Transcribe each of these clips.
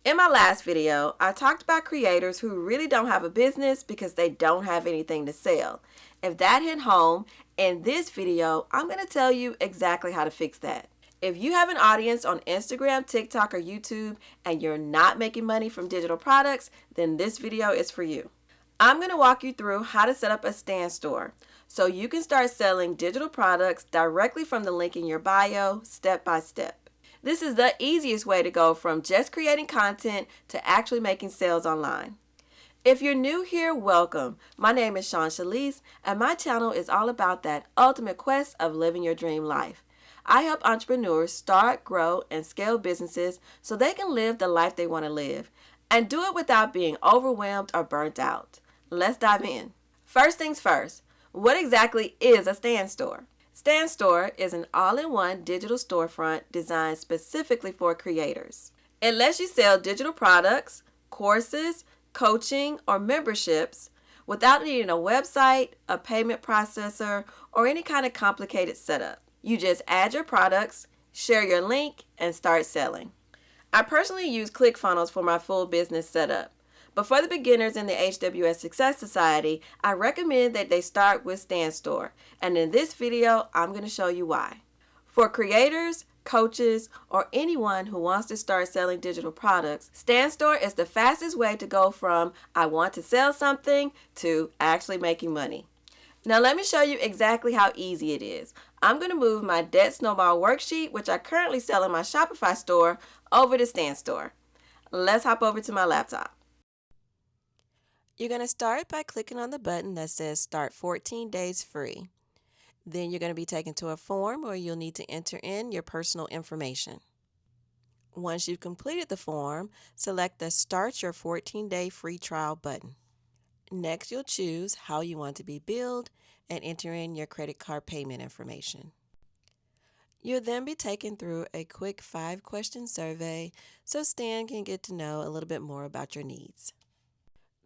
In my last video, I talked about creators who really don't have a business because they don't have anything to sell. If that hit home, in this video, I'm going to tell you exactly how to fix that. If you have an audience on Instagram, TikTok, or YouTube and you're not making money from digital products, then this video is for you. I'm going to walk you through how to set up a stand store so you can start selling digital products directly from the link in your bio, step by step. This is the easiest way to go from just creating content to actually making sales online. If you're new here, welcome. My name is Shawn Shalise, and my channel is all about that ultimate quest of living your dream life. I help entrepreneurs start, grow, and scale businesses so they can live the life they want to live and do it without being overwhelmed or burnt out. Let's dive in. First things first, what exactly is a stand store? Stand Store is an all-in-one digital storefront designed specifically for creators. It lets you sell digital products, courses, coaching, or memberships without needing a website, a payment processor, or any kind of complicated setup. You just add your products, share your link, and start selling. I personally use ClickFunnels for my full business setup. But for the beginners in the HWS Success Society, I recommend that they start with Stand Store. And in this video, I'm going to show you why. For creators, coaches, or anyone who wants to start selling digital products, Stand Store is the fastest way to go from I want to sell something to actually making money. Now let me show you exactly how easy it is. I'm going to move my Debt Snowball Worksheet, which I currently sell in my Shopify store, over to Stand Store. Let's hop over to my laptop. You're going to start by clicking on the button that says Start 14 Days Free. Then you're going to be taken to a form where you'll need to enter in your personal information. Once you've completed the form, select the Start Your 14-Day Free Trial button. Next, you'll choose how you want to be billed and enter in your credit card payment information. You'll then be taken through a quick 5-question survey so Stan can get to know a little bit more about your needs.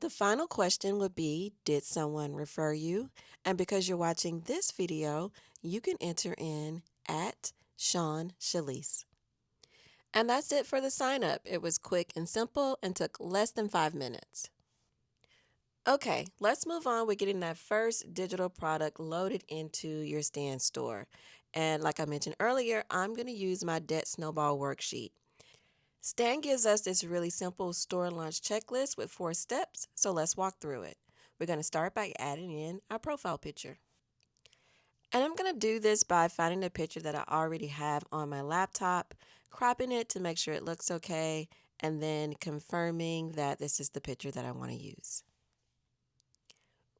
The final question would be, did someone refer you? And because you're watching this video, you can enter in @Shawn Shalise. And that's it for the sign up. It was quick and simple and took less than 5 minutes. Okay, let's move on with getting that first digital product loaded into your Stand Store. And like I mentioned earlier, I'm going to use my Debt Snowball Worksheet. Stan gives us this really simple store launch checklist with 4 steps, so let's walk through it. We're going to start by adding in our profile picture. And I'm going to do this by finding the picture that I already have on my laptop, cropping it to make sure it looks okay, and then confirming that this is the picture that I want to use.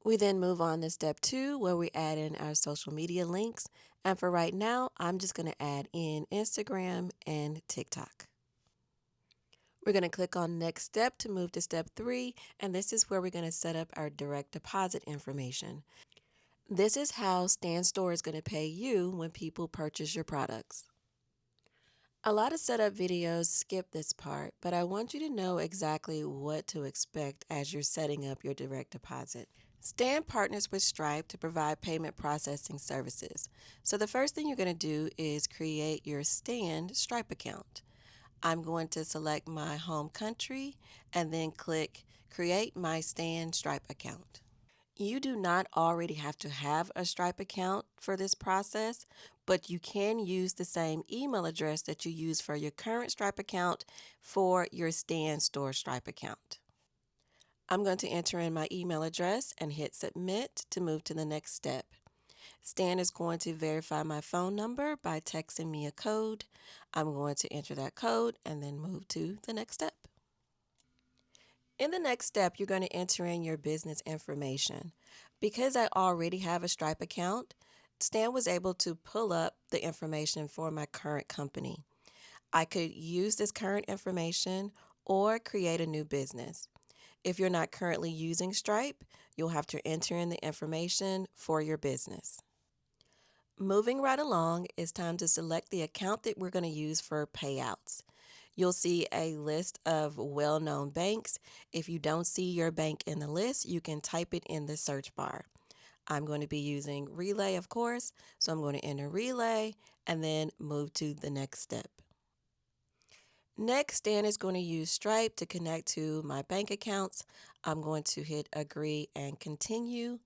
We then move on to step 2, where we add in our social media links. And for right now, I'm just going to add in Instagram and TikTok. We're going to click on next step to move to step 3, and this is where we're going to set up our direct deposit information. This is how Stand Store is going to pay you when people purchase your products. A lot of setup videos skip this part, but I want you to know exactly what to expect as you're setting up your direct deposit. Stan partners with Stripe to provide payment processing services. So the first thing you're going to do is create your Stan Stripe account. I'm going to select my home country and then click Create My Stan Stripe Account. You do not already have to have a Stripe account for this process, but you can use the same email address that you use for your current Stripe account for your Stand Store Stripe account. I'm going to enter in my email address and hit Submit to move to the next step. Stan is going to verify my phone number by texting me a code. I'm going to enter that code and then move to the next step. In the next step, you're going to enter in your business information. Because I already have a Stripe account, Stan was able to pull up the information for my current company. I could use this current information or create a new business. If you're not currently using Stripe, you'll have to enter in the information for your business. Moving right along, it's time to select the account that we're going to use for payouts. You'll see a list of well-known banks. If you don't see your bank in the list, you can type it in the search bar. I'm going to be using Relay, of course, so I'm going to enter Relay and then move to the next step. Next, Stan is going to use Stripe to connect to my bank accounts. I'm going to hit agree and continue.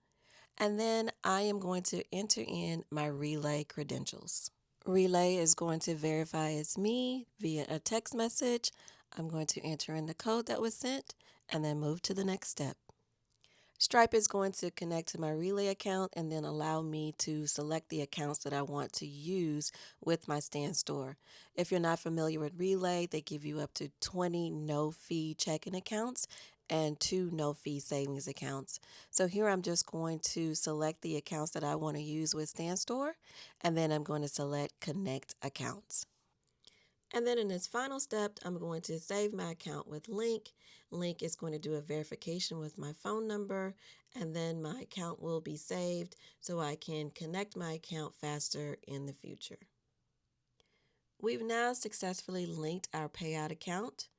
And then I am going to enter in my Relay credentials. Relay is going to verify it's me via a text message. I'm going to enter in the code that was sent and then move to the next step. Stripe is going to connect to my Relay account and then allow me to select the accounts that I want to use with my Stan store. If you're not familiar with Relay, they give you up to 20 no-fee checking accounts and 2 no-fee savings accounts. So here I'm just going to select the accounts that I want to use with Stan store, and then I'm going to select Connect Accounts. And then in this final step, I'm going to save my account with Link. Link is going to do a verification with my phone number, and then my account will be saved so I can connect my account faster in the future. We've now successfully linked our payout account.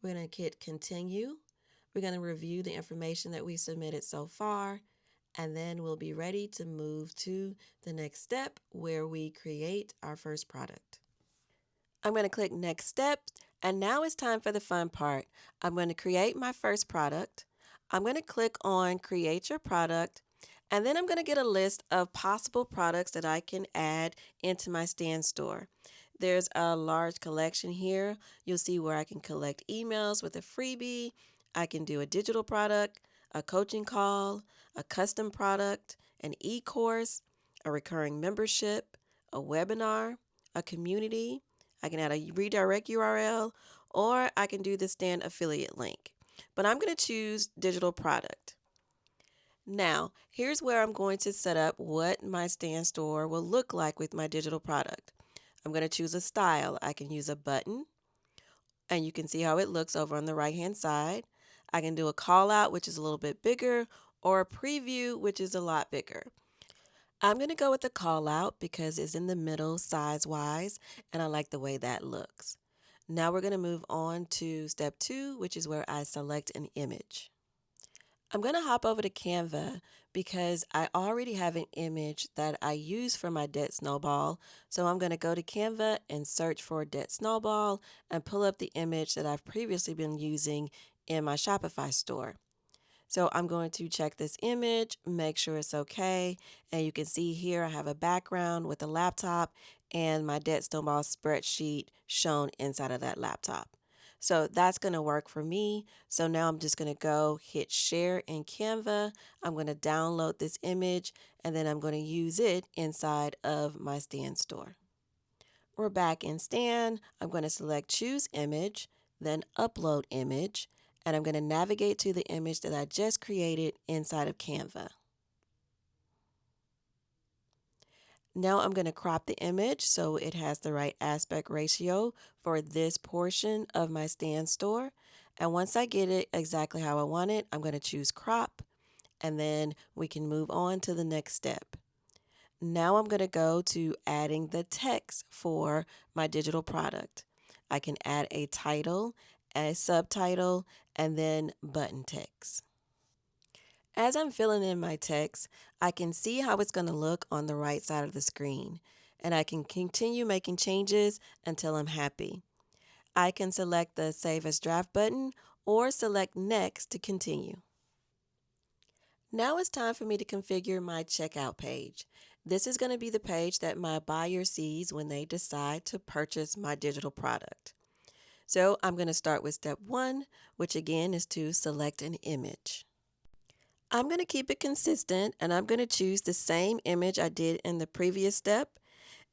We're going to hit continue. We're going to review the information that we submitted so far, and then we'll be ready to move to the next step where we create our first product. I'm going to click Next Step, and now it's time for the fun part. I'm going to create my first product. I'm going to click on Create Your Product, and then I'm going to get a list of possible products that I can add into my Stan store. There's a large collection here. You'll see where I can collect emails with a freebie. I can do a digital product, a coaching call, a custom product, an e-course, a recurring membership, a webinar, a community. I can add a redirect URL, or I can do the Stan affiliate link. But I'm going to choose digital product. Now, here's where I'm going to set up what my Stan store will look like with my digital product. I'm going to choose a style. I can use a button, and you can see how it looks over on the right-hand side. I can do a call out, which is a little bit bigger, or a preview, which is a lot bigger. I'm going to go with the call out because it's in the middle size-wise, and I like the way that looks. Now we're going to move on to step 2, which is where I select an image. I'm going to hop over to Canva because I already have an image that I use for my Debt Snowball. So I'm going to go to Canva and search for Debt Snowball and pull up the image that I've previously been using in my Shopify store. So I'm going to check this image, make sure it's okay. And you can see here I have a background with a laptop and my Debt Snowball spreadsheet shown inside of that laptop. So that's going to work for me. So now I'm just going to go hit share in Canva. I'm going to download this image and then I'm going to use it inside of my Stan store. We're back in Stan. I'm going to select choose image, then upload image, and I'm going to navigate to the image that I just created inside of Canva. Now I'm going to crop the image so it has the right aspect ratio for this portion of my Stan store. And once I get it exactly how I want it, I'm going to choose crop, and then we can move on to the next step. Now I'm going to go to adding the text for my digital product. I can add a title, a subtitle, and then button text. As I'm filling in my text, I can see how it's going to look on the right side of the screen, and I can continue making changes until I'm happy. I can select the Save as Draft button or select Next to continue. Now it's time for me to configure my checkout page. This is going to be the page that my buyer sees when they decide to purchase my digital product. So I'm going to start with step 1, which again is to select an image. I'm going to keep it consistent and I'm going to choose the same image I did in the previous step.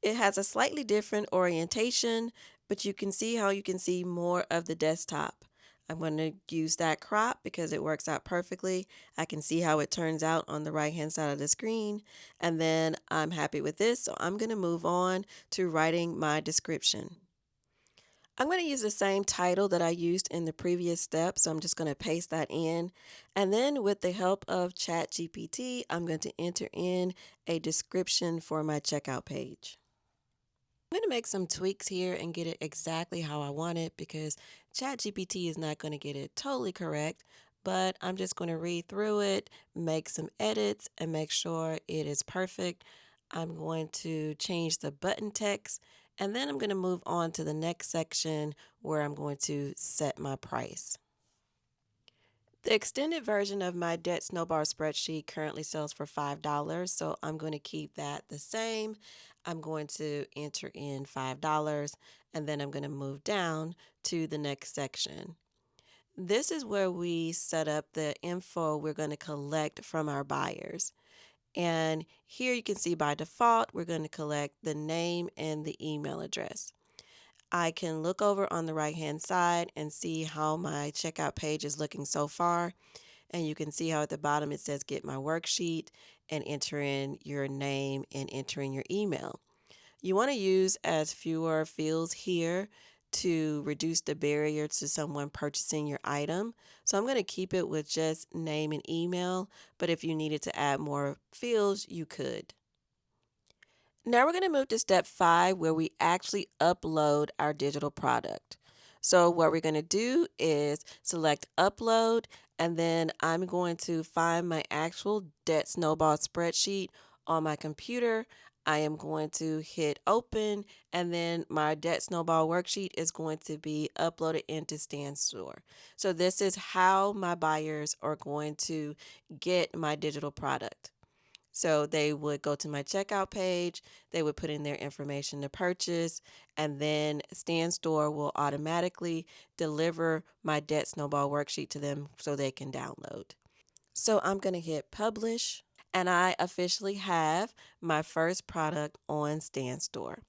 It has a slightly different orientation, but you can see how you can see more of the desktop. I'm going to use that crop because it works out perfectly. I can see how it turns out on the right-hand side of the screen, and then I'm happy with this, so I'm going to move on to writing my description. I'm going to use the same title that I used in the previous step, so I'm just going to paste that in. And then with the help of ChatGPT, I'm going to enter in a description for my checkout page. I'm going to make some tweaks here and get it exactly how I want it because ChatGPT is not going to get it totally correct, but I'm just going to read through it, make some edits, and make sure it is perfect. I'm going to change the button text And then I'm going to move on to the next section where I'm going to set my price. The extended version of my Debt Snowball spreadsheet currently sells for $5, so I'm going to keep that the same. I'm going to enter in $5, and then I'm going to move down to the next section. This is where we set up the info we're going to collect from our buyers. And here you can see by default, we're going to collect the name and the email address. I can look over on the right-hand side and see how my checkout page is looking so far. And you can see how at the bottom it says get my worksheet and enter in your name and enter in your email. You want to use as fewer fields here to reduce the barrier to someone purchasing your item. So I'm going to keep it with just name and email, but if you needed to add more fields, you could. Now we're going to move to step 5 where we actually upload our digital product. So what we're going to do is select upload, and then I'm going to find my actual Debt Snowball spreadsheet on my computer. I am going to hit open, and then my Debt Snowball worksheet is going to be uploaded into StanStore. So this is how my buyers are going to get my digital product. So they would go to my checkout page, they would put in their information to purchase, and then StanStore will automatically deliver my Debt Snowball worksheet to them so they can download. So I'm going to hit publish, and I officially have my first product on StanStore.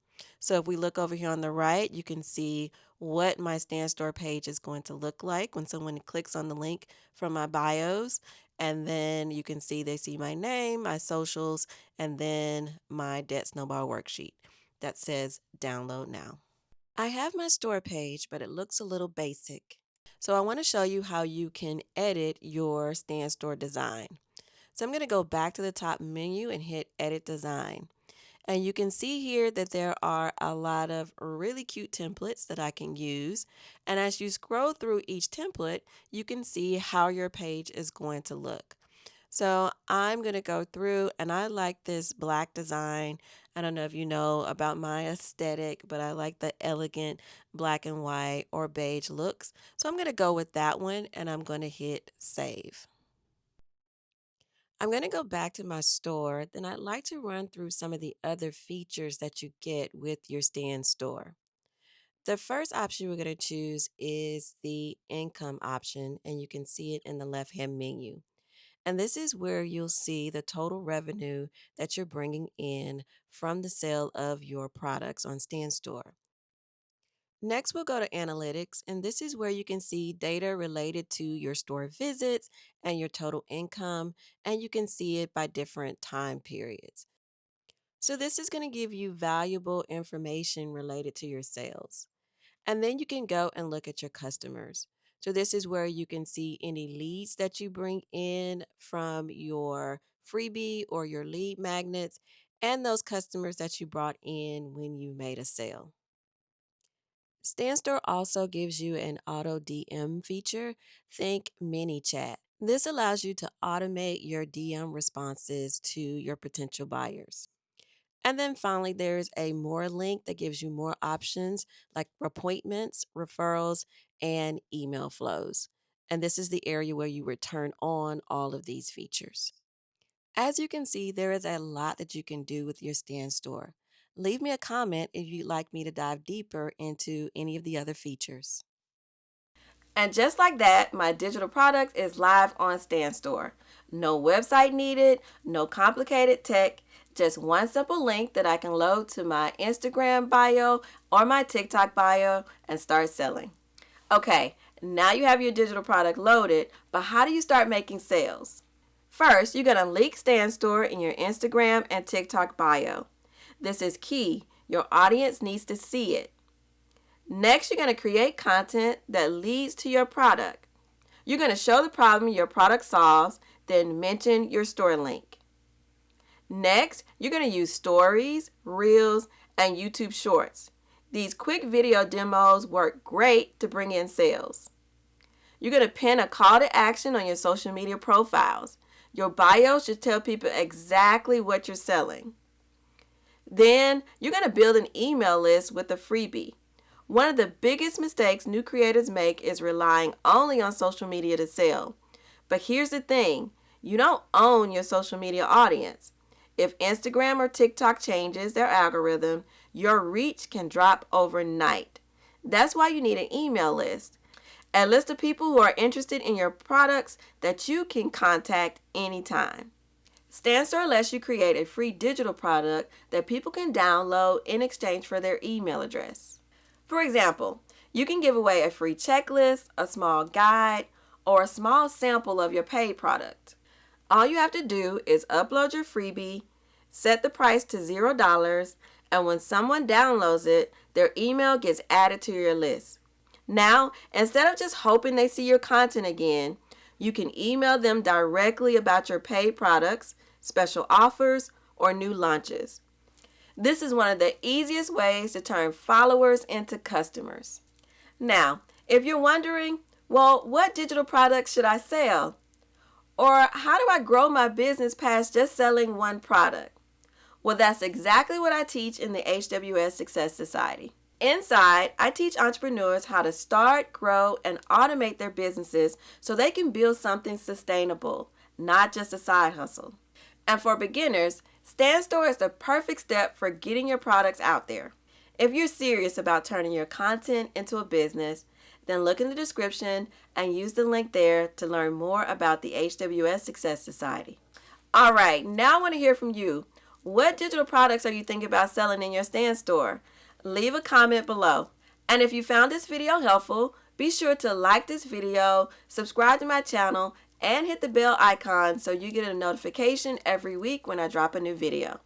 So if we look over here on the right, you can see what my StanStore page is going to look like when someone clicks on the link from my bios. And then you can see they see my name, my socials, and then my Debt Snowball worksheet that says download now. I have my store page, but it looks a little basic. So I want to show you how you can edit your StanStore design. So I'm going to go back to the top menu and hit edit design. And you can see here that there are a lot of really cute templates that I can use. And as you scroll through each template, you can see how your page is going to look. So I'm going to go through, and I like this black design. I don't know if you know about my aesthetic, but I like the elegant black and white or beige looks. So I'm going to go with that one, and I'm going to hit save. I'm going to go back to my store. Then I'd like to run through some of the other features that you get with your StanStore. The first option we're going to choose is the income option, and you can see it in the left-hand menu. And this is where you'll see the total revenue that you're bringing in from the sale of your products on StanStore. Next, we'll go to analytics, and this is where you can see data related to your store visits and your total income, and you can see it by different time periods. So this is going to give you valuable information related to your sales. And then you can go and look at your customers. So this is where you can see any leads that you bring in from your freebie or your lead magnets and those customers that you brought in when you made a sale. StanStore also gives you an auto DM feature. Think mini chat. This allows you to automate your DM responses to your potential buyers. And then finally, there's a more link that gives you more options like appointments, referrals, and email flows. And this is the area where you would turn on all of these features. As you can see, there is a lot that you can do with your StanStore. Leave me a comment if you'd like me to dive deeper into any of the other features. And just like that, my digital product is live on StanStore. No website needed, no complicated tech, just one simple link that I can load to my Instagram bio or my TikTok bio and start selling. Okay, now you have your digital product loaded, but how do you start making sales? First, you're going to link StanStore in your Instagram and TikTok bio. This is key. Your audience needs to see it. Next, you're going to create content that leads to your product. You're going to show the problem your product solves, then mention your store link. Next, you're going to use stories, reels, and YouTube shorts. These quick video demos work great to bring in sales. You're going to pin a call to action on your social media profiles. Your bio should tell people exactly what you're selling. Then you're going to build an email list with a freebie. One of the biggest mistakes new creators make is relying only on social media to sell. But here's the thing, you don't own your social media audience. If Instagram or TikTok changes their algorithm, your reach can drop overnight. That's why you need an email list. A list of people who are interested in your products that you can contact anytime. StanStore lets you create a free digital product that people can download in exchange for their email address. For example, you can give away a free checklist, a small guide, or a small sample of your paid product. All you have to do is upload your freebie, set the price to $0, and when someone downloads it, their email gets added to your list. Now, instead of just hoping they see your content again, you can email them directly about your paid products, special offers, or new launches. This is one of the easiest ways to turn followers into customers. Now, if you're wondering, well, what digital products should I sell? Or how do I grow my business past just selling one product? Well, that's exactly what I teach in the HWS Success Society. Inside, I teach entrepreneurs how to start, grow, and automate their businesses so they can build something sustainable, not just a side hustle. And for beginners, StanStore is the perfect step for getting your products out there. If you're serious about turning your content into a business, then look in the description and use the link there to learn more about the HWS Success Society. All right, now I want to hear from you. What digital products are you thinking about selling in your StanStore? Leave a comment below. And if you found this video helpful, be sure to like this video, subscribe to my channel, and hit the bell icon so you get a notification every week when I drop a new video.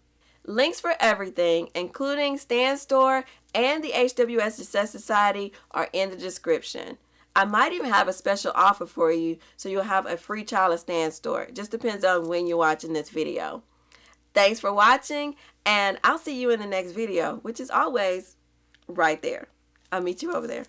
Links for everything, including StanStore and the HWS Success Society, are in the description. I might even have a special offer for you, so you'll have a free trial of StanStore. It just depends on when you're watching this video. Thanks for watching, and I'll see you in the next video, which is always right there. I'll meet you over there.